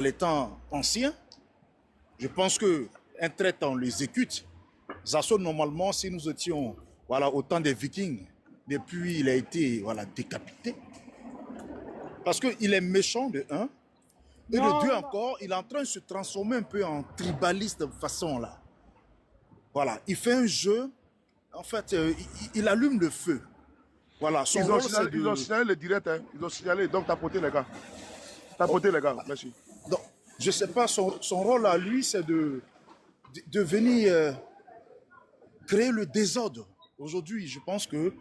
les temps anciens, je pense qu'un traite, on l'exécute. Zasso, normalement, si nous étions au temps des Vikings, depuis il a été décapité. Parce qu'il est méchant de un. Et de deux encore, il est en train de se transformer un peu en tribaliste de façon là. Voilà, il fait un jeu, en fait, il allume le feu. Voilà, son Ils rôle, ont signalé le direct, hein. Ils ont signalé, donc tapoter les gars. Tapoter les gars, merci. Donc, je ne sais pas, son rôle à lui, c'est de venir créer le désordre. Aujourd'hui, je pense que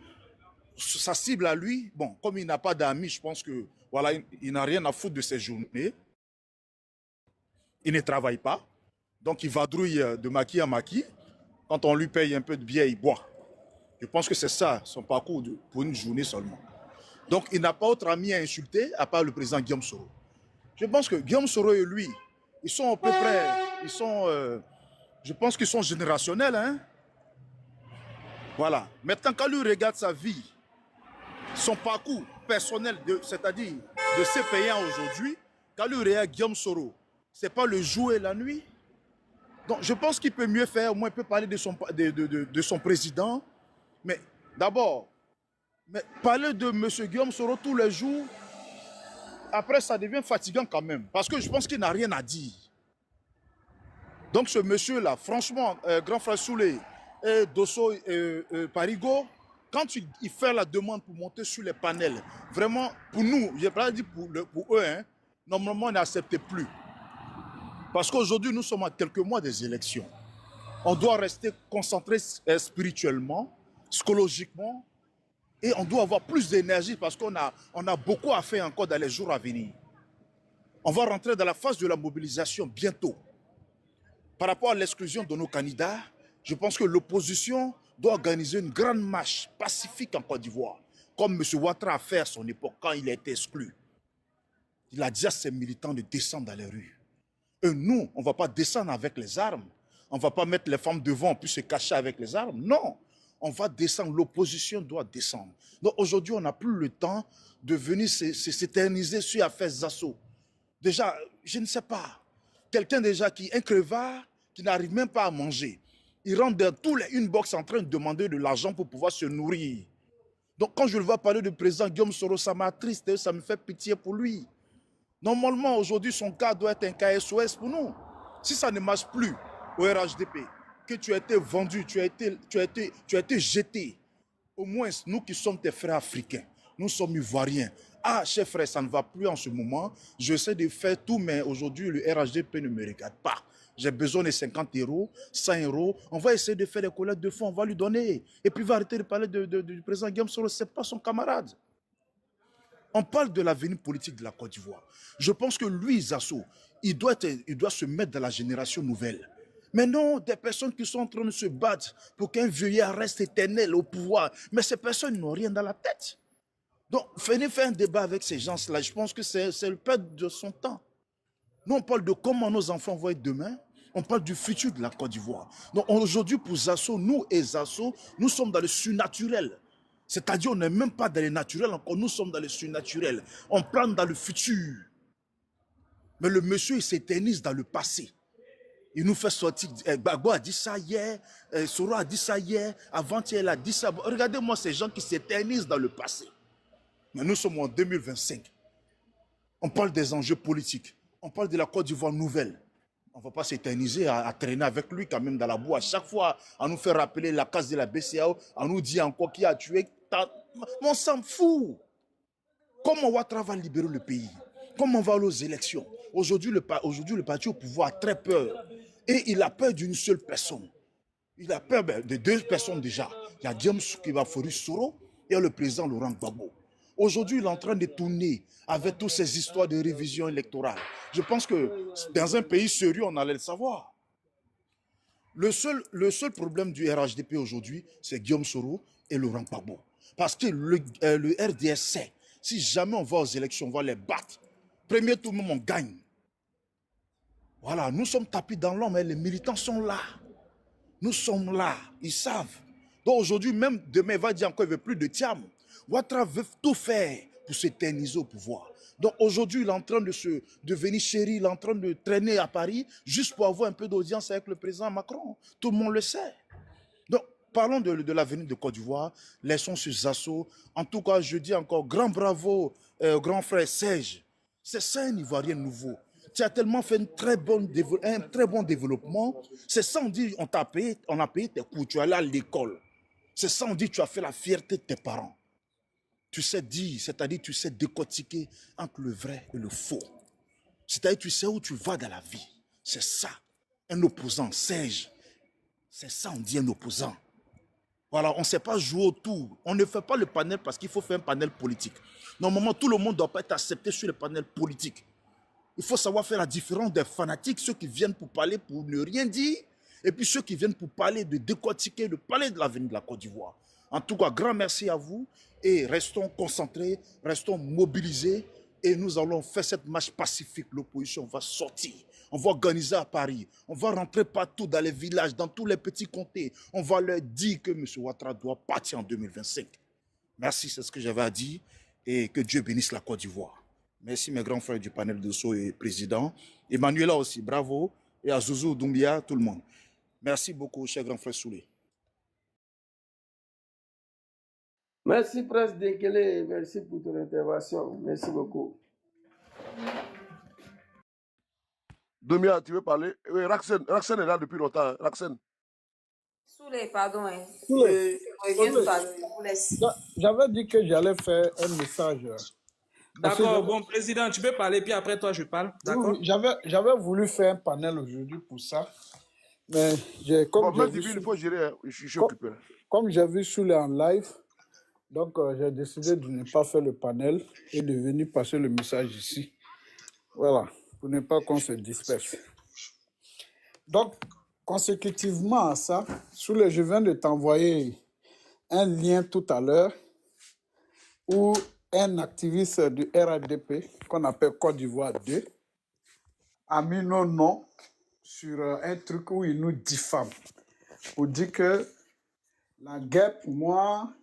sa cible à lui, bon, comme il n'a pas d'amis, je pense que voilà, il n'a rien à foutre de ses journées. Il ne travaille pas, donc il vadrouille de maquis à maquis. Quand on lui paye un peu de bière, il boit. Je pense que c'est ça, son parcours pour une journée seulement. Donc il n'a pas autre ami à insulter, à part le président Guillaume Soro. Je pense que Guillaume Soro et lui, ils sont à peu près, je pense qu'ils sont générationnels. Hein? Voilà. Maintenant, quand lui regarde sa vie, son parcours personnel, c'est-à-dire de ses payants aujourd'hui, quand lui regarde Guillaume Soro, c'est pas le jour et la nuit. Donc, je pense qu'il peut mieux faire, au moins il peut parler de son président. Mais d'abord, parler de M. Guillaume Soro tous les jours, après ça devient fatigant quand même. Parce que je pense qu'il n'a rien à dire. Donc ce monsieur-là, franchement, Grand Frère Soulé et Dosso Parigo, quand il fait la demande pour monter sur les panels, vraiment, pour nous, je n'ai pas dit pour eux, hein, normalement on n'accepte plus. Parce qu'aujourd'hui, nous sommes à quelques mois des élections. On doit rester concentré spirituellement, psychologiquement, et on doit avoir plus d'énergie parce qu'on a beaucoup à faire encore dans les jours à venir. On va rentrer dans la phase de la mobilisation bientôt. Par rapport à l'exclusion de nos candidats, je pense que l'opposition doit organiser une grande marche pacifique en Côte d'Ivoire, comme M. Ouattara a fait à son époque quand il a été exclu. Il a dit à ses militants de descendre dans les rues. Et nous, on ne va pas descendre avec les armes. On ne va pas mettre les femmes devant puis se cacher avec les armes. Non, on va descendre. L'opposition doit descendre. Donc aujourd'hui, on n'a plus le temps de venir s'éterniser sur l'affaire Zasso. Déjà, je ne sais pas. Quelqu'un déjà un crevard qui n'arrive même pas à manger. Il rentre dans une box en train de demander de l'argent pour pouvoir se nourrir. Donc quand je le vois parler du président Guillaume Soro, ça m'attriste, ça me fait pitié pour lui. Normalement, aujourd'hui, son cas doit être un cas SOS pour nous. Si ça ne marche plus au RHDP, que tu as été vendu, tu as été jeté, au moins, nous qui sommes tes frères africains, nous sommes ivoiriens. Ah, chers frères, ça ne va plus en ce moment. J'essaie de faire tout, mais aujourd'hui, le RHDP ne me regarde pas. J'ai besoin de 50 €, 100 €. On va essayer de faire des collectes de fonds, on va lui donner. Et puis, il va arrêter de parler du président Guillaume Soro, ce n'est pas son camarade. On parle de l'avenir politique de la Côte d'Ivoire. Je pense que lui, Zasso, il doit se mettre dans la génération nouvelle. Mais non, des personnes qui sont en train de se battre pour qu'un vieillard reste éternel au pouvoir. Mais ces personnes n'ont rien dans la tête. Donc, venez faire un débat avec ces gens-là. Je pense que c'est le perdre de son temps. Nous, on parle de comment nos enfants vont être demain. On parle du futur de la Côte d'Ivoire. Donc, aujourd'hui, pour Zasso, nous et Zasso, nous sommes dans le surnaturel. C'est-à-dire, on n'est même pas dans le naturel encore, nous sommes dans le surnaturel. On plane dans le futur. Mais le monsieur, il s'éternise dans le passé. Il nous fait sortir. Gbagbo a dit ça hier, Soro a dit ça hier, avant-hier, il a dit ça. Regardez-moi ces gens qui s'éternisent dans le passé. Mais nous sommes en 2025. On parle des enjeux politiques. On parle de la Côte d'Ivoire nouvelle. On ne va pas s'éterniser à traîner avec lui quand même dans la boue. À chaque fois, à nous faire rappeler la case de la BCAO, à nous dire encore qui a tué. On s'en fout. Comment Ouattara va libérer le pays? Comment on va aller aux élections? Aujourd'hui, le parti au pouvoir a très peur. Et il a peur d'une seule personne. Il a peur de deux personnes déjà. Il y a James Kibafori Soro et le président Laurent Gbagbo. Aujourd'hui, il est en train de tourner avec toutes ces histoires de révision électorale. Je pense que dans un pays sérieux, on allait le savoir. Le seul problème du RHDP aujourd'hui, c'est Guillaume Soro et Laurent Gbagbo. Parce que le RDS sait, si jamais on va aux élections, on va les battre. Premier tour, même on gagne. Voilà, nous sommes tapis dans l'ombre, mais les militants sont là. Nous sommes là, ils savent. Donc aujourd'hui, même demain, il va dire encore qu'il ne veut plus de Tiam. Ouattara veut tout faire pour s'éterniser au pouvoir. Donc aujourd'hui, il est en train de venir chéri, il est en train de traîner à Paris juste pour avoir un peu d'audience avec le président Macron. Tout le monde le sait. Donc, parlons de l'avenir de Côte d'Ivoire, laissons ces assauts. En tout cas, je dis encore grand bravo au grand frère Serge. C'est ça un Ivoirien nouveau. Tu as tellement fait un très bon développement. C'est ça on dit, on a payé tes cours, tu es allé à l'école. C'est ça on dit, tu as fait la fierté de tes parents. Tu sais dire, c'est-à-dire tu sais décortiquer entre le vrai et le faux. C'est-à-dire tu sais où tu vas dans la vie. C'est ça. Un opposant, Serge. C'est ça on dit un opposant. Voilà, on ne sait pas jouer autour. On ne fait pas le panel parce qu'il faut faire un panel politique. Normalement, tout le monde ne doit pas être accepté sur le panel politique. Il faut savoir faire la différence des fanatiques, ceux qui viennent pour parler, pour ne rien dire, et puis ceux qui viennent pour parler, de décortiquer, de parler de l'avenir de la Côte d'Ivoire. En tout cas, grand merci à vous et restons concentrés, restons mobilisés et nous allons faire cette marche pacifique. L'opposition va sortir. On va organiser à Paris. On va rentrer partout dans les villages, dans tous les petits comtés. On va leur dire que M. Ouattara doit partir en 2025. Merci, c'est ce que j'avais à dire et que Dieu bénisse la Côte d'Ivoire. Merci mes grands frères du panel de Sceaux et président. Emmanuela aussi, bravo. Et à Zouzou, Doumbia, tout le monde. Merci beaucoup, cher grand frère Soulé. Merci, Prince Dekele. Merci pour ton intervention. Merci beaucoup. Domia, tu veux parler? Oui, Raksen est là depuis longtemps. Raksen. Souley, pardon. Souley. Je reviens tout à l'heure. Je vous laisse. J'avais dit que j'allais faire un message. D'accord, bon, président, tu peux parler, puis après toi, je parle. D'accord? Oui, j'avais voulu faire un panel aujourd'hui pour ça. Mais comme j'ai vu Souley en live, donc j'ai décidé de ne pas faire le panel et de venir passer le message ici. Voilà, pour ne pas qu'on se disperse. Donc, consécutivement à ça, Souley, je viens de t'envoyer un lien tout à l'heure où un activiste du RADP, qu'on appelle Côte d'Ivoire 2, a mis nos noms sur un truc où il nous diffame pour dire que la guerre pour moi,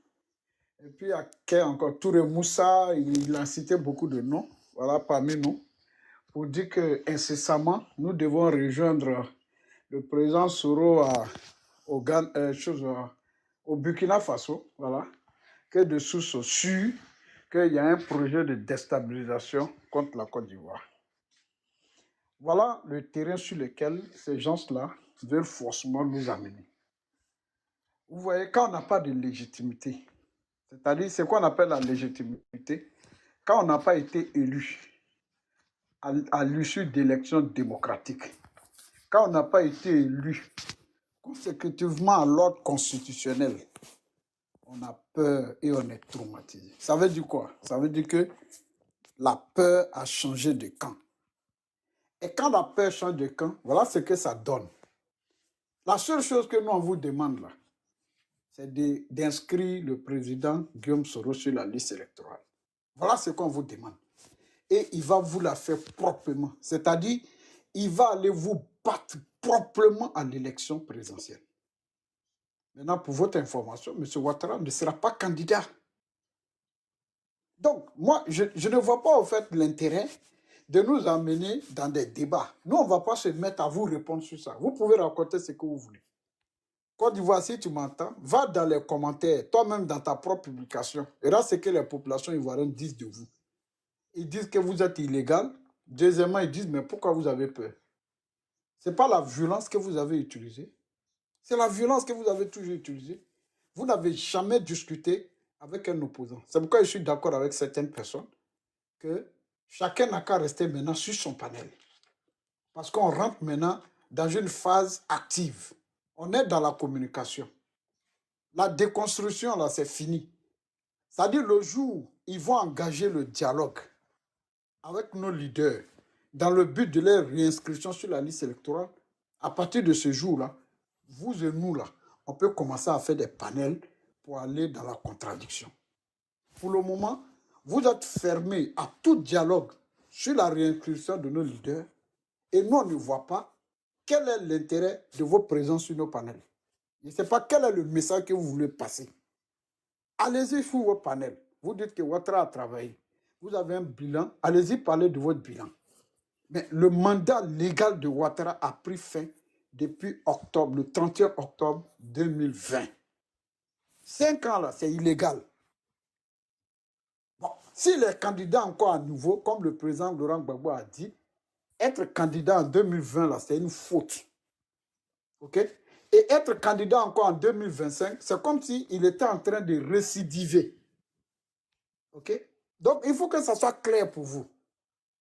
et puis il y a encore Touré Moussa, il a cité beaucoup de noms, voilà, parmi nous, pour dire que incessamment, nous devons rejoindre le président Soro au Burkina Faso, voilà, que de sources sûres qu'il y a un projet de déstabilisation contre la Côte d'Ivoire. Voilà le terrain sur lequel ces gens-là veulent forcément nous amener. Vous voyez, quand on n'a pas de légitimité, c'est-à-dire ce qu'on appelle la légitimité, quand on n'a pas été élu à l'issue d'élections démocratiques, quand on n'a pas été élu consécutivement à l'ordre constitutionnel, on a peur et on est traumatisé. Ça veut dire quoi? Ça veut dire que la peur a changé de camp. Et quand la peur change de camp, voilà ce que ça donne. La seule chose que nous, on vous demande là, c'est d'inscrire le président Guillaume Soro sur la liste électorale. Voilà ce qu'on vous demande. Et il va vous la faire proprement. C'est-à-dire, il va aller vous battre proprement à l'élection présidentielle. Maintenant, pour votre information, M. Ouattara ne sera pas candidat. Donc, moi, je ne vois pas, en fait, l'intérêt de nous amener dans des débats. Nous, on ne va pas se mettre à vous répondre sur ça. Vous pouvez raconter ce que vous voulez. Côte d'Ivoire, si tu m'entends, va dans les commentaires, toi-même dans ta propre publication. Et là, c'est que les populations ivoiriennes disent de vous. Ils disent que vous êtes illégal. Deuxièmement, ils disent, mais pourquoi vous avez peur? Ce n'est pas la violence que vous avez utilisée. C'est la violence que vous avez toujours utilisée. Vous n'avez jamais discuté avec un opposant. C'est pourquoi je suis d'accord avec certaines personnes que chacun n'a qu'à rester maintenant sur son panel. Parce qu'on rentre maintenant dans une phase active. On est dans la communication. La déconstruction, là, c'est fini. C'est-à-dire le jour où ils vont engager le dialogue avec nos leaders dans le but de leur réinscription sur la liste électorale, à partir de ce jour-là, vous et nous, là, on peut commencer à faire des panels pour aller dans la contradiction. Pour le moment, vous êtes fermés à tout dialogue sur la réinscription de nos leaders et nous, on ne voit pas quel est l'intérêt de votre présence sur nos panels. Je ne sais pas quel est le message que vous voulez passer. Allez-y sur vos panels. Vous dites que Ouattara a travaillé. Vous avez un bilan. Allez-y parler de votre bilan. Mais le mandat légal de Ouattara a pris fin depuis octobre, le 31 octobre 2020. 5 ans là, c'est illégal. Bon, s'il est candidat encore à nouveau, comme le président Laurent Gbagbo a dit, être candidat en 2020 là, c'est une faute. OK? Et être candidat encore en 2025, c'est comme s'il était en train de récidiver. OK? Donc, il faut que ça soit clair pour vous.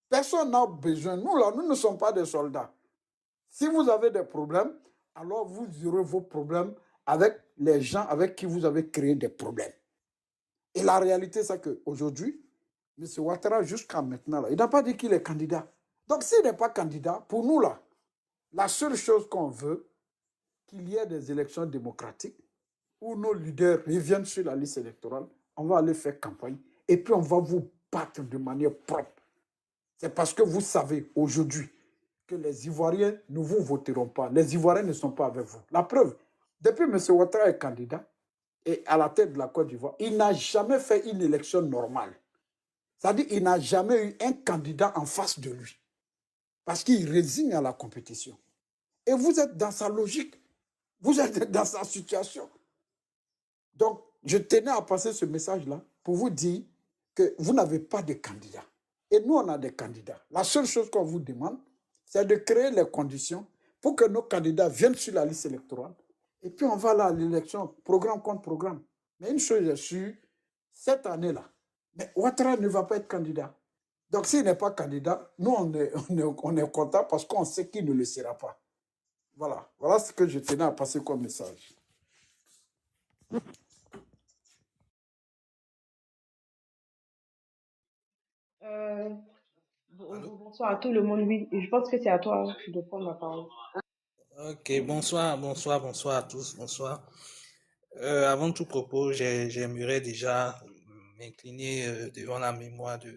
Personne n'a besoin. Nous, là, nous ne sommes pas des soldats. Si vous avez des problèmes, alors vous aurez vos problèmes avec les gens avec qui vous avez créé des problèmes. Et la réalité, c'est qu'aujourd'hui, M. Ouattara, jusqu'à maintenant, là, il n'a pas dit qu'il est candidat. Donc, s'il n'est pas candidat, pour nous, là, la seule chose qu'on veut, qu'il y ait des élections démocratiques où nos leaders reviennent sur la liste électorale, on va aller faire campagne et puis on va vous battre de manière propre. C'est parce que vous savez aujourd'hui que les Ivoiriens ne vous voteront pas. Les Ivoiriens ne sont pas avec vous. La preuve, depuis M. Ouattara est candidat et à la tête de la Côte d'Ivoire, il n'a jamais fait une élection normale. C'est-à-dire qu'il n'a jamais eu un candidat en face de lui parce qu'il résigne à la compétition. Et vous êtes dans sa logique. Vous êtes dans sa situation. Donc, je tenais à passer ce message-là pour vous dire que vous n'avez pas de candidat. Et nous, on a des candidats. La seule chose qu'on vous demande, c'est de créer les conditions pour que nos candidats viennent sur la liste électorale. Et puis, on va là à l'élection, programme contre programme. Mais une chose est sûre, cette année-là, mais Ouattara ne va pas être candidat. Donc, s'il n'est pas candidat, nous, on est content parce qu'on sait qu'il ne le sera pas. Voilà. Voilà ce que je tenais à passer comme message. Allô? Bonsoir à tout le monde, oui. Et je pense que c'est à toi de prendre la parole. Ok, bonsoir à tous, bonsoir. Avant tout propos, j'aimerais déjà m'incliner devant la mémoire du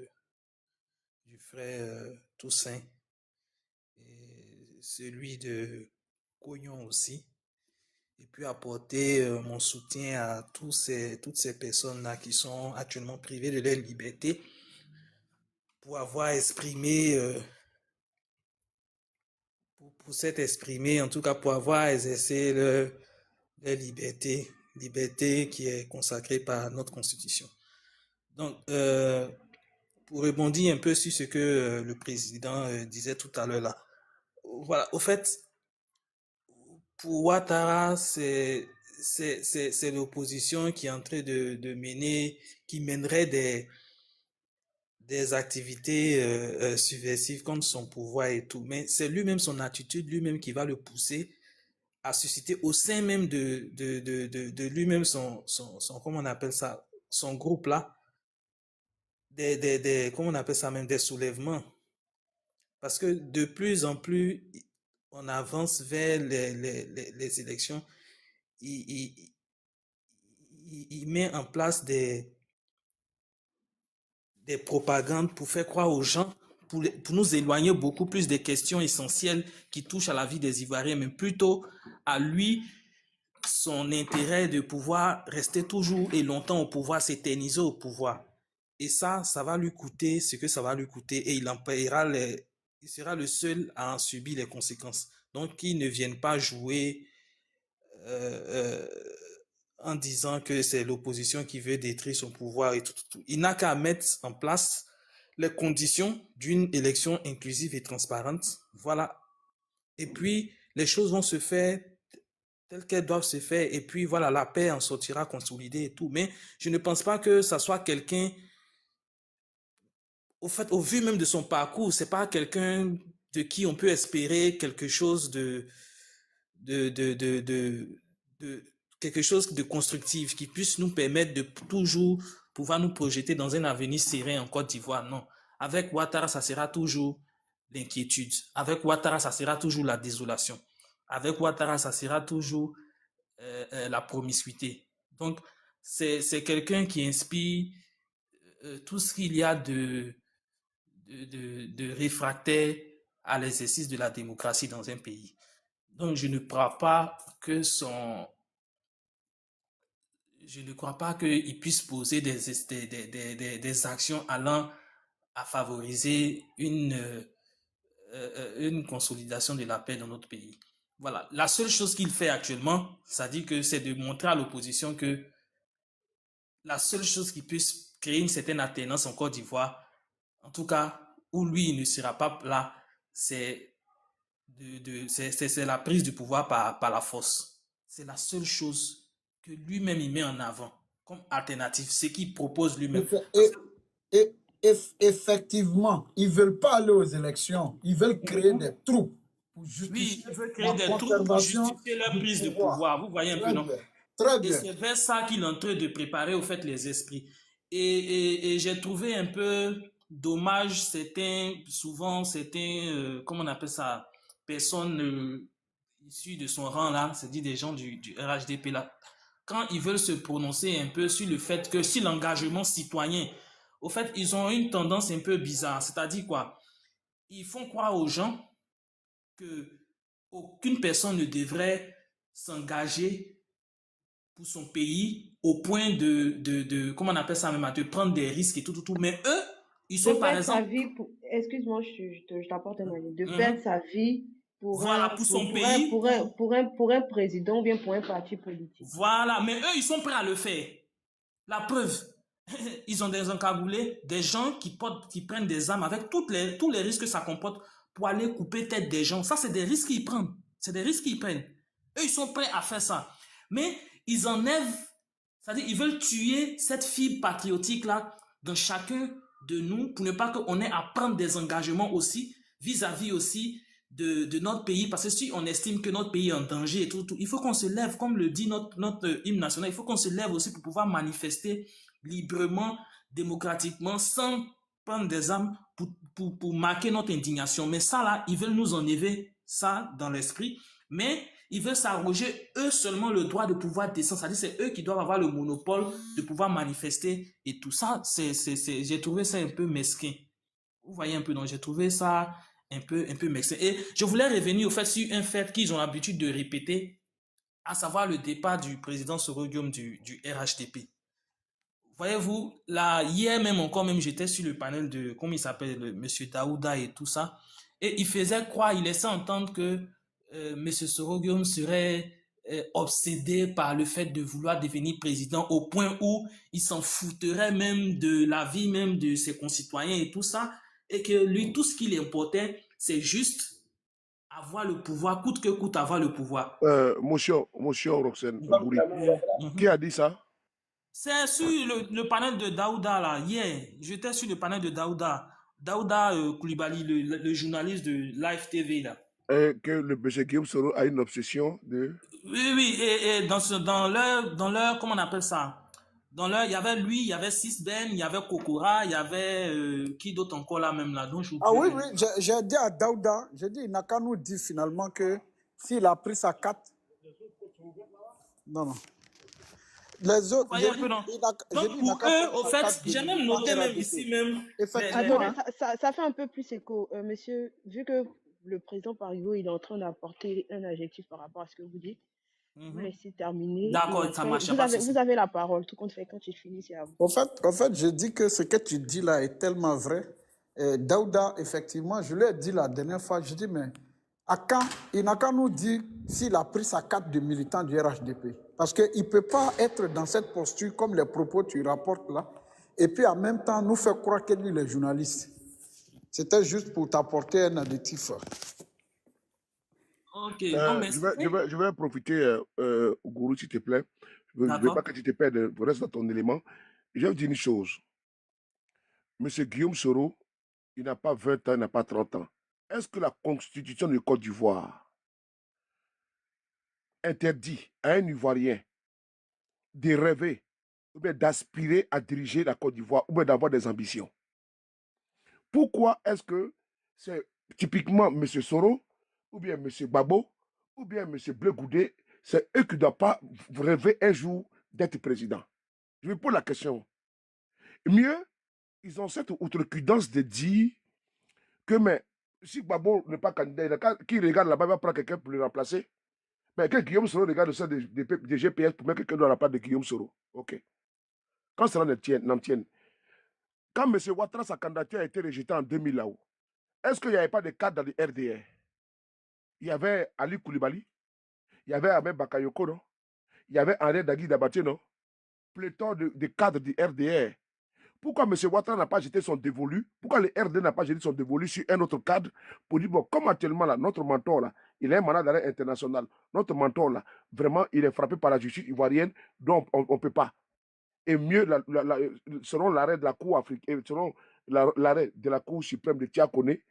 frère Toussaint et celui de Cognon aussi, et puis apporter mon soutien à toutes ces personnes-là qui sont actuellement privées de leur liberté pour avoir exprimé, pour s'être exprimé, en tout cas pour avoir exercé leur liberté qui est consacrée par notre Constitution. Donc, pour rebondir un peu sur ce que le président disait tout à l'heure là, voilà, au fait, pour Ouattara, c'est l'opposition qui est en train de mener, qui mènerait des activités subversives contre son pouvoir et tout. Mais c'est lui-même, son attitude, lui-même qui va le pousser à susciter au sein même de lui-même comment on appelle ça, son groupe là, comment on appelle ça même, des soulèvements. Parce que de plus en plus, on avance vers les élections, il met en place des propagandes pour faire croire aux gens, pour nous éloigner beaucoup plus des questions essentielles qui touchent à la vie des Ivoiriens, mais plutôt à lui, son intérêt de pouvoir rester toujours et longtemps au pouvoir, s'éterniser au pouvoir. Et ça va lui coûter ce que ça va lui coûter et il en paiera il sera le seul à en subir les conséquences. Donc, qu'ils ne viennent pas jouer en disant que c'est l'opposition qui veut détruire son pouvoir et tout. Il n'a qu'à mettre en place les conditions d'une élection inclusive et transparente. Voilà. Et puis, les choses vont se faire telles qu'elles doivent se faire. Et puis, voilà, la paix en sortira consolidée et tout. Mais je ne pense pas que ça soit quelqu'un... Au fait, au vu même de son parcours, c'est pas quelqu'un de qui on peut espérer quelque chose quelque chose de constructif qui puisse nous permettre de toujours pouvoir nous projeter dans un avenir serein en Côte d'Ivoire. Non. Avec Ouattara, ça sera toujours l'inquiétude. Avec Ouattara, ça sera toujours la désolation. Avec Ouattara, ça sera toujours la promiscuité. Donc, c'est quelqu'un qui inspire tout ce qu'il y a de réfractaire à l'exercice de la démocratie dans un pays. Donc, je ne crois pas qu'il puisse poser des actions allant à favoriser une consolidation de la paix dans notre pays. Voilà. La seule chose qu'il fait actuellement, c'est-à-dire que c'est de montrer à l'opposition que la seule chose qui puisse créer une certaine alternance en Côte d'Ivoire, en tout cas, où lui il ne sera pas là, c'est la prise du pouvoir par la force. C'est la seule chose que lui-même il met en avant comme alternative, ce qu'il propose lui-même. Effectivement, ils ne veulent pas aller aux élections. Ils veulent créer des troupes pour Oui, justifier il veut la créer des troupes pour conservation justifier leur du prise de pouvoir. pouvoir. Vous voyez un peu, Très non? bien. Très Et bien. c'est vers ça qu'il est en train de préparer, au fait, les esprits. Et j'ai trouvé un peu dommage, souvent, comment on appelle ça, personnes issues de son rang là, c'est-à-dire des gens du RHDP là, quand ils veulent se prononcer un peu sur le fait que, sur l'engagement citoyen, au fait, ils ont une tendance un peu bizarre. C'est-à-dire quoi? Ils font croire aux gens que aucune personne ne devrait s'engager pour son pays au point comment on appelle ça même, de prendre des risques et tout. Mais eux, ils sont De par perdre sa exemple... vie pour... Excuse-moi, je t'apporte un avis. De Mhm. perdre sa vie pour Voilà, pour son pays. pour un président ou bien pour un parti politique. Voilà, mais eux, ils sont prêts à le faire. La preuve, ils ont des encagoulés, des gens qui prennent des armes avec tous les risques que ça comporte pour aller couper tête des gens. Ça, c'est des risques qu'ils prennent. C'est des risques qu'ils prennent. Eux, ils sont prêts à faire ça. Mais ils enlèvent, c'est-à-dire ils veulent tuer cette fibre patriotique-là dans chacun de nous pour ne pas qu'on ait à prendre des engagements aussi vis-à-vis aussi de notre pays. Parce que si on estime que notre pays est en danger et tout, il faut qu'on se lève, comme le dit notre hymne national, il faut qu'on se lève aussi pour pouvoir manifester librement, démocratiquement, sans prendre des armes pour marquer notre indignation. Mais ça là, ils veulent nous enlever ça dans l'esprit, mais ils veulent s'arroger eux seulement le droit de pouvoir descendre. C'est-à-dire c'est eux qui doivent avoir le monopole de pouvoir manifester et tout ça. J'ai trouvé ça un peu mesquin. Vous voyez un peu, donc j'ai trouvé ça un peu mesquin. Et je voulais revenir au fait sur un fait qu'ils ont l'habitude de répéter, à savoir le départ du président Soro Guillaume du RHDP. Voyez-vous, là, hier même encore, j'étais sur le panel de, comment il s'appelle, monsieur Daouda et tout ça, et il faisait croire, il laissait entendre que monsieur Soro Guillaume serait obsédé par le fait de vouloir devenir président au point où il s'en foutrait même de la vie même de ses concitoyens et tout ça, et que lui, tout ce qu'il importait, c'est juste avoir le pouvoir, coûte que coûte avoir le pouvoir. Monsieur Roxane Bouri, qui a dit ça? C'est sur le panel de Daouda, là, hier. J'étais sur le panel de Daouda. Daouda Koulibaly, le journaliste de Live TV, là. Que le monsieur Guillaume Soro a une obsession de... Oui, et dans leur, comment on appelle ça? Dans leur, il y avait lui, il y avait Sisben, il y avait Kokora, il y avait, qui d'autre encore là, même là, donc Ah oui, j'ai dit à Daouda, j'ai dit, il n'a qu'à nous dire finalement que s'il a pris sa carte... Non. Les autres, voyez un peu, non? Donc pour eux, au fait, j'ai même noté même ici même. Attends, ça fait un peu plus écho. Monsieur, vu que le président Parigo, il est en train d'apporter un adjectif par rapport à ce que vous dites, vous laissez terminer. D'accord, ça marche. Vous avez la parole, tout compte fait, quand tu finis, c'est à vous. En fait, je dis que ce que tu dis là est tellement vrai. Daouda, effectivement, je lui ai dit la dernière fois, je dis, mais à quand il n'a qu'à nous dire s'il a pris sa carte de militant du RHDP. Parce qu'il ne peut pas être dans cette posture comme les propos que tu rapportes là, et puis en même temps nous faire croire que lui, il est journaliste. C'était juste pour t'apporter un additif. Ok. Je vais profiter, Gourou, s'il te plaît. Je ne veux pas que tu te perdes le reste de ton élément. Je vais vous dire une chose. Monsieur Guillaume Soro, il n'a pas 20 ans, il n'a pas 30 ans. Est-ce que la constitution de Côte d'Ivoire interdit à un Ivoirien de rêver ou bien d'aspirer à diriger la Côte d'Ivoire ou bien d'avoir des ambitions? Pourquoi est-ce que c'est typiquement M. Soro ou bien M. Babo ou bien M. Bleu Goudé, c'est eux qui ne doivent pas rêver un jour d'être président? Je me pose la question. Mieux, ils ont cette outrecuidance de dire que mais, si Babo n'est pas candidat, qui regarde là-bas, il va prendre quelqu'un pour le remplacer. Mais que Guillaume Soro regarde ça de GPS pour mettre quelqu'un dans la part de Guillaume Soro. OK. Quand cela n'en tienne, Quand M. Ouattara, sa candidature a été rejetée en 2000 là-haut, est-ce qu'il n'y avait pas de cadres dans le RDR? Il y avait Ali Koulibaly, il y avait Ahmed Bakayoko, non? Il y avait Henri Dagui Dabaté, non? Pléthore de cadres du RDR. Pourquoi M. Ouattara n'a pas jeté son dévolu? Pourquoi le RD n'a pas jeté son dévolu sur un autre cadre pour dire, bon, comme actuellement, là, notre mentor, là, il a un mandat d'arrêt international. Notre mentor, là, vraiment, il est frappé par la justice ivoirienne, donc on ne peut pas. Et mieux, selon l'arrêt de la Cour africaine, selon l'arrêt de la Cour suprême de Tiakoné,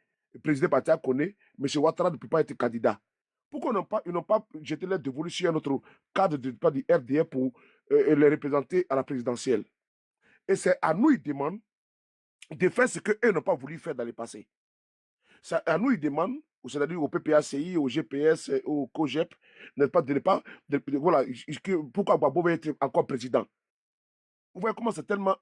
présidé par Tiakoné, M. Ouattara ne peut pas être candidat. Pourquoi ils n'ont pas jeté leur dévolu sur un autre cadre du RDR pour les représenter à la présidentielle? Et c'est à nous, ils demandent de faire ce qu'eux n'ont pas voulu faire dans le passé. C'est à nous, ils demandent, c'est-à-dire au PPACI, au GPS, au COGEP, n'est-ce pas, voilà, pourquoi Gbagbo va être encore président? Vous voyez comment c'est tellement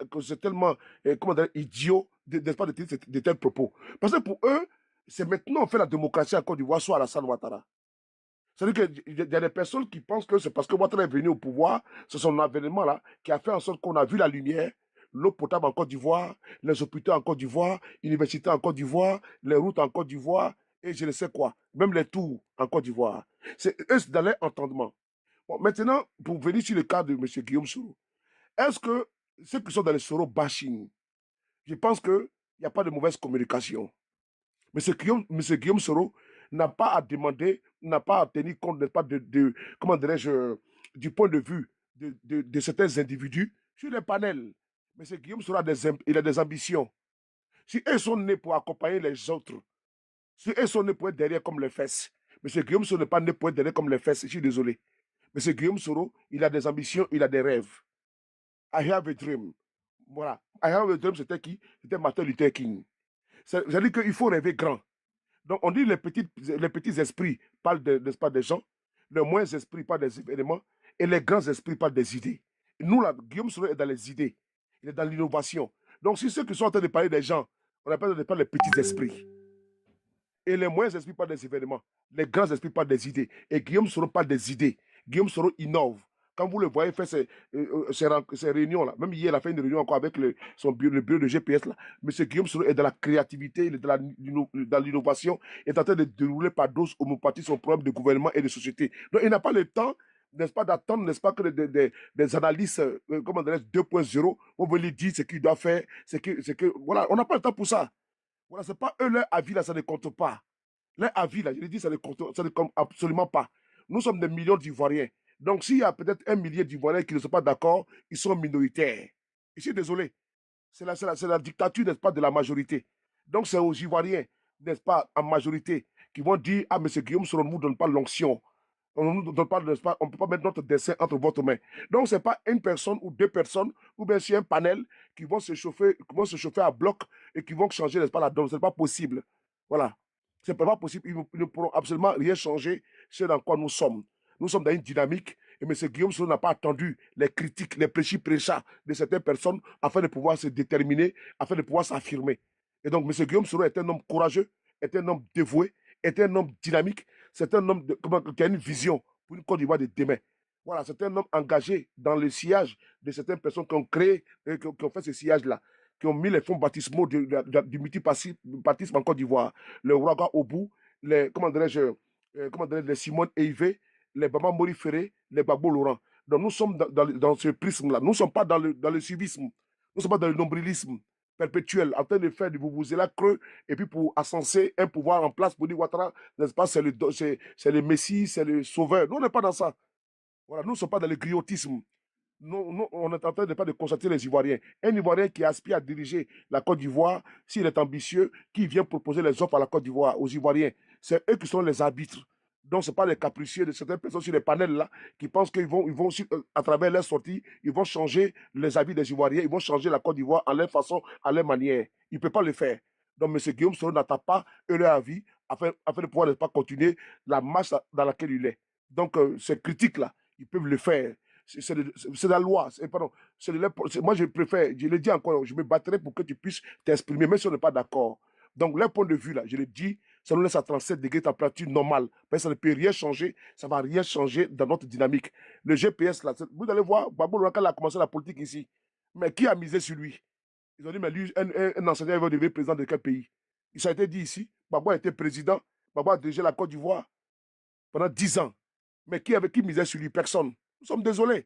comment dire, idiot n'est-ce pas, de tenir de tels propos. Parce que pour eux, c'est maintenant on fait la démocratie en Côte d'Ivoire, soit Alassane Ouattara. C'est-à-dire qu'il y a des personnes qui pensent que c'est parce que Ouattara est venu au pouvoir, c'est son avènement là, qui a fait en sorte qu'on a vu la lumière, l'eau potable en Côte d'Ivoire, les hôpitaux en Côte d'Ivoire, l'université en Côte d'Ivoire, les routes en Côte d'Ivoire, et je ne sais quoi, même les tours en Côte d'Ivoire. C'est eux dans leur entendement. Bon, maintenant, pour venir sur le cas de M. Guillaume Soro, est-ce que ceux qui sont dans le Soro bashing, je pense qu'il n'y a pas de mauvaise communication. M. Guillaume Soro n'a pas à demander, n'a pas à tenir compte, n'est-ce pas, comment dirais-je, du point de vue de certains individus sur les panels. M. Guillaume Soro il a des ambitions. Si eux sont nés pour accompagner les autres, si eux sont nés pour être derrière comme les fesses, M. Guillaume Soro n'est pas né pour être derrière comme les fesses, je suis désolé. M. Guillaume Soro, il a des ambitions, il a des rêves. I have a dream. Voilà. I have a dream, c'était qui? C'était Martin Luther King. C'est-à-dire qu'il faut rêver grand. Donc, on dit les petits esprits parlent n'est-ce pas, des gens, les moindres esprits parlent des événements, et les grands esprits parlent des idées. Nous, là, Guillaume Soro est dans les idées, il est dans l'innovation. Donc, si ceux qui sont en train de parler des gens, on appelle les petits esprits. Et les moindres esprits parlent des événements, les grands esprits parlent des idées. Et Guillaume Soro parle des idées. Guillaume Soro innove. Quand vous le voyez faire ces réunions-là, même hier, il a fait une réunion encore avec le bureau de GPS, là. M. Guillaume Soro est dans la créativité, il est dans l'innovation, il est en train de dérouler par dose homéopathie son programme de gouvernement et de société. Donc, il n'a pas le temps, n'est-ce pas, d'attendre, n'est-ce pas, que des analystes, comment dirais-je, 2.0, on veut lui dire ce qu'il doit faire, voilà, on n'a pas le temps pour ça. Voilà, c'est pas eux, leur avis, là, ça ne compte pas. Leur avis, là, je l'ai dit, ça ne compte absolument pas. Nous sommes des millions d'Ivoiriens. Donc, s'il y a peut-être 1 million d'Ivoiriens qui ne sont pas d'accord, ils sont minoritaires. Je suis désolé. C'est la dictature, n'est-ce pas, de la majorité. Donc, c'est aux Ivoiriens, n'est-ce pas, en majorité, qui vont dire, ah, M. Guillaume Soro ne nous donne pas l'onction. On ne peut pas mettre notre dessin entre votre main. Donc, ce n'est pas une personne ou deux personnes, ou bien c'est un panel qui vont se chauffer à bloc et qui vont changer, n'est-ce pas, la donne. Ce n'est pas possible. Voilà. Ce n'est pas possible. Ils ne pourront absolument rien changer sur dans quoi nous sommes. Nous sommes dans une dynamique et M. Guillaume Soro n'a pas attendu les critiques, les prêchis-prêchats de certaines personnes afin de pouvoir se déterminer, afin de pouvoir s'affirmer. Et donc, M. Guillaume Soro est un homme courageux, est un homme dévoué, est un homme dynamique, c'est un homme qui a une vision pour une Côte d'Ivoire de demain. Voilà, c'est un homme engagé dans le sillage de certaines personnes qui ont créé, qui ont fait ce sillage-là, qui ont mis les fonds baptismaux du multipartisme en Côte d'Ivoire. Le Ouaga Obou, les Simone Eivé, les Baba Mori Ferré, les Gbagbo Laurent. Donc nous sommes dans ce prisme-là. Nous ne sommes pas dans le civisme. Nous ne sommes pas dans le nombrilisme perpétuel, en train de faire du boubouzelà creux, et puis pour ascenser un pouvoir en place, pour dire Ouattara, n'est-ce pas, c'est le Messie, c'est le sauveur. Nous, on n'est pas dans ça. Voilà, nous ne sommes pas dans le griotisme. Nous, on est en train de pas de constater les Ivoiriens. Un Ivoirien qui aspire à diriger la Côte d'Ivoire, s'il est ambitieux, qui vient proposer les offres à la Côte d'Ivoire, aux Ivoiriens, c'est eux qui sont les arbitres. Donc, ce n'est pas les capricieux de certaines personnes sur les panels là qui pensent qu'ils vont à travers leur sortie, ils vont changer les avis des Ivoiriens, ils vont changer la Côte d'Ivoire à leur façon, à leur manière. Ils ne peuvent pas le faire. Donc, M. Guillaume Soro n'attend pas leur avis afin de pouvoir ne pas continuer la marche dans laquelle il est. Donc, ces critiques-là, ils peuvent le faire. C'est la loi. Moi, je préfère, je le dis encore, je me battrai pour que tu puisses t'exprimer, même si on n'est pas d'accord. Donc, leur point de vue, là, je le dis, ça nous laisse à 37 degrés de température normale. Mais ça ne peut rien changer, ça ne va rien changer dans notre dynamique. Le GPS, là, vous allez voir, Gbagbo Laurent, quand il a commencé la politique ici, mais qui a misé sur lui? Ils ont dit, mais lui, un enseignant, il va devenir président de quel pays? Ça a été dit ici. Gbagbo était président. Gbagbo a dirigé la Côte d'Ivoire pendant 10 ans. Mais qui misait sur lui? Personne. Nous sommes désolés.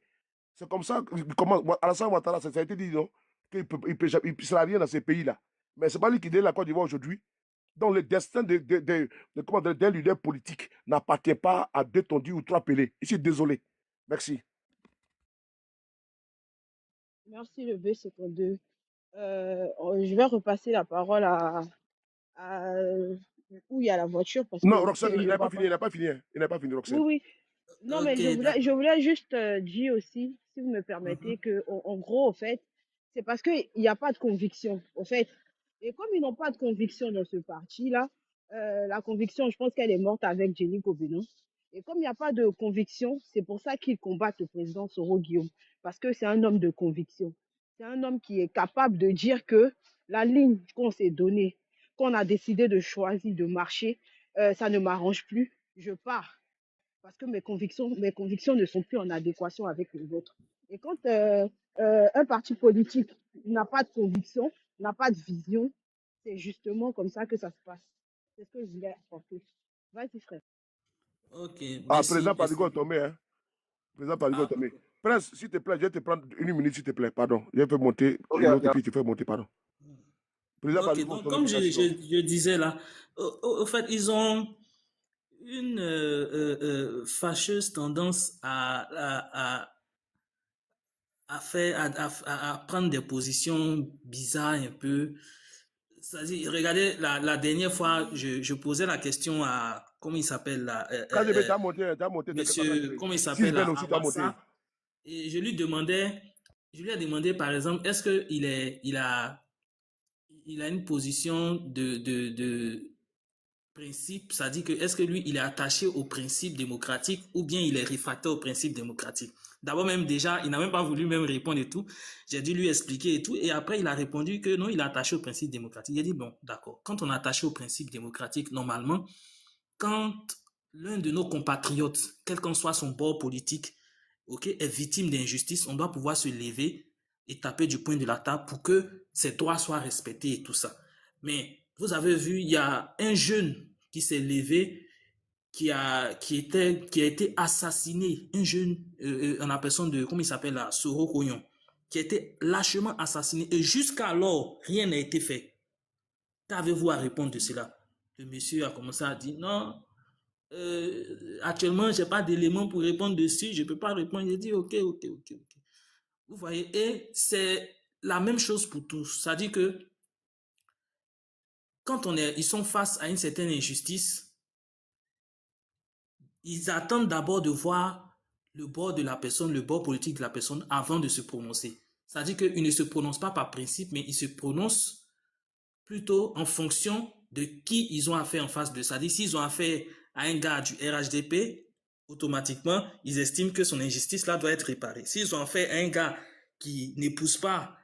C'est comme ça. Alassane Ouattara, ça a été dit, non? Qu'il ne sera rien dans ces pays-là. Mais ce n'est pas lui qui dirige la Côte d'Ivoire aujourd'hui. Donc le destin d'un leader politique n'appartient pas à 2 tondus ou 3 pelés. Je suis désolé. Merci. Merci, le B52. Je vais repasser la parole à où il y a la voiture parce Non, que Roxane, il je n'a pas vois fini, pas. il n'a pas fini. Il n'a pas fini, Oui, Roxane. oui. Non, mais Ok, je d'accord. voulais juste dire aussi, si vous me permettez, que en gros, au fait, c'est parce qu'il n'y a pas de conviction, au fait. Et comme ils n'ont pas de conviction dans ce parti-là, la conviction, je pense qu'elle est morte avec Jenny Kobenon. Et comme il n'y a pas de conviction, c'est pour ça qu'ils combattent le président Soro Guillaume, parce que c'est un homme de conviction. C'est un homme qui est capable de dire que la ligne qu'on s'est donnée, qu'on a décidé de choisir de marcher, ça ne m'arrange plus, je pars parce que mes convictions ne sont plus en adéquation avec les vôtres. Et quand un parti politique n'a pas de conviction, n'a pas de vision, c'est justement comme ça que ça se passe. C'est ce que je voulais apporter. Vas-y, frère. Ok, Ah, merci, président merci. Padigo Tomé, hein. Président Padigo Ah, Tomé. Prince, s'il te plaît, je vais te prendre 1 minute, s'il te plaît, pardon. Je vais faire monter Ok, l'autre et ok. puis tu fais monter, pardon. Président ok, Padigo donc Tomé, comme merci. Donc. je disais là, au fait, ils ont une fâcheuse tendance à faire, à prendre des positions bizarres un peu. C'est-à-dire, regardez, la dernière fois, je posais la question à, comment il s'appelle là, KGB, t'as monté, t'inquiète pas, monsieur, KGB. comment il s'appelle Sylvain là, aussi, t'as monté. Awassa, et je lui ai demandé par exemple, est-ce que il a une position de principe, c'est-à-dire que est-ce que lui, il est attaché au principe démocratique ou bien il est réfractaire au principe démocratique. D'abord même déjà, il n'a même pas voulu même répondre et tout. J'ai dû lui expliquer et tout. Et après, il a répondu que non, il est attaché au principe démocratique. J'ai dit, bon, d'accord. Quand on est attaché au principe démocratique, normalement, quand l'un de nos compatriotes, quel qu'en soit son bord politique, ok, est victime d'injustice, on doit pouvoir se lever et taper du poing de la table pour que ses droits soient respectés et tout ça. Mais vous avez vu, il y a un jeune qui s'est levé, qui a été assassiné, un jeune en la personne de, comment il s'appelle là, Soro Koyon, qui a été lâchement assassiné et jusqu'alors, rien n'a été fait. Qu'avez-vous à répondre de cela? Le monsieur a commencé à dire non, actuellement, je n'ai pas d'éléments pour répondre dessus, je ne peux pas répondre. J'ai dit ok. Vous voyez, et c'est la même chose pour tous. C'est-à-dire que quand ils sont face à une certaine injustice, ils attendent d'abord de voir le bord de la personne, le bord politique de la personne avant de se prononcer. C'est-à-dire qu'ils ne se prononcent pas par principe, mais ils se prononcent plutôt en fonction de qui ils ont affaire en face de ça. C'est-à-dire s'ils ont affaire à un gars du RHDP, automatiquement, ils estiment que son injustice là doit être réparée. S'ils ont affaire à un gars qui n'épouse pas,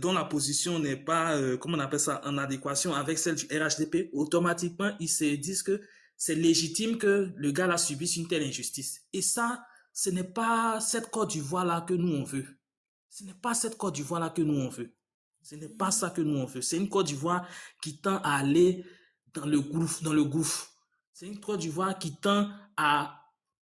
dont la position n'est pas, comment on appelle ça, en adéquation avec celle du RHDP, automatiquement, ils se disent que c'est légitime que le gars là subisse une telle injustice. Et ça, ce n'est pas cette Côte d'Ivoire là que nous on veut. Ce n'est pas cette Côte d'Ivoire là que nous on veut. Ce n'est pas ça que nous on veut. C'est une Côte d'Ivoire qui tend à aller dans le gouffre. C'est une Côte d'Ivoire qui tend à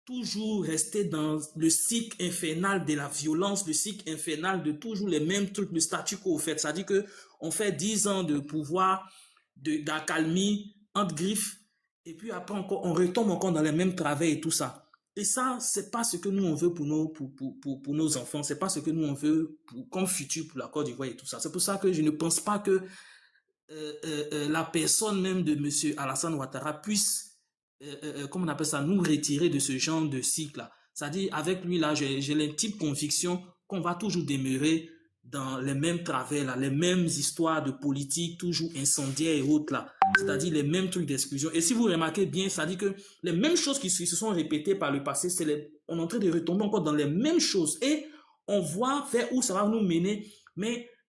toujours rester dans le cycle infernal de la violence, le cycle infernal de toujours les mêmes trucs, le statu quo au fait. C'est-à-dire qu'on fait 10 ans de pouvoir, d'accalmie, entre griffes, et puis après encore, on retombe encore dans les mêmes travers et tout ça. Et ça, c'est pas ce que nous on veut pour nos enfants, c'est pas ce que nous on veut comme futur pour la Côte d'Ivoire et tout ça. C'est pour ça que je ne pense pas que la personne même de M. Alassane Ouattara puisse comment on appelle ça, nous retirer de ce genre de cycle-là. C'est-à-dire, avec lui, là, j'ai l'intime conviction qu'on va toujours demeurer dans les mêmes travers, là, les mêmes histoires de politique, toujours incendiaires et autres, là. C'est-à-dire les mêmes trucs d'exclusion. Et si vous remarquez bien, c'est-à-dire que les mêmes choses qui se sont répétées par le passé, on est en train de retomber encore dans les mêmes choses. Et on voit vers où ça va nous mener, mais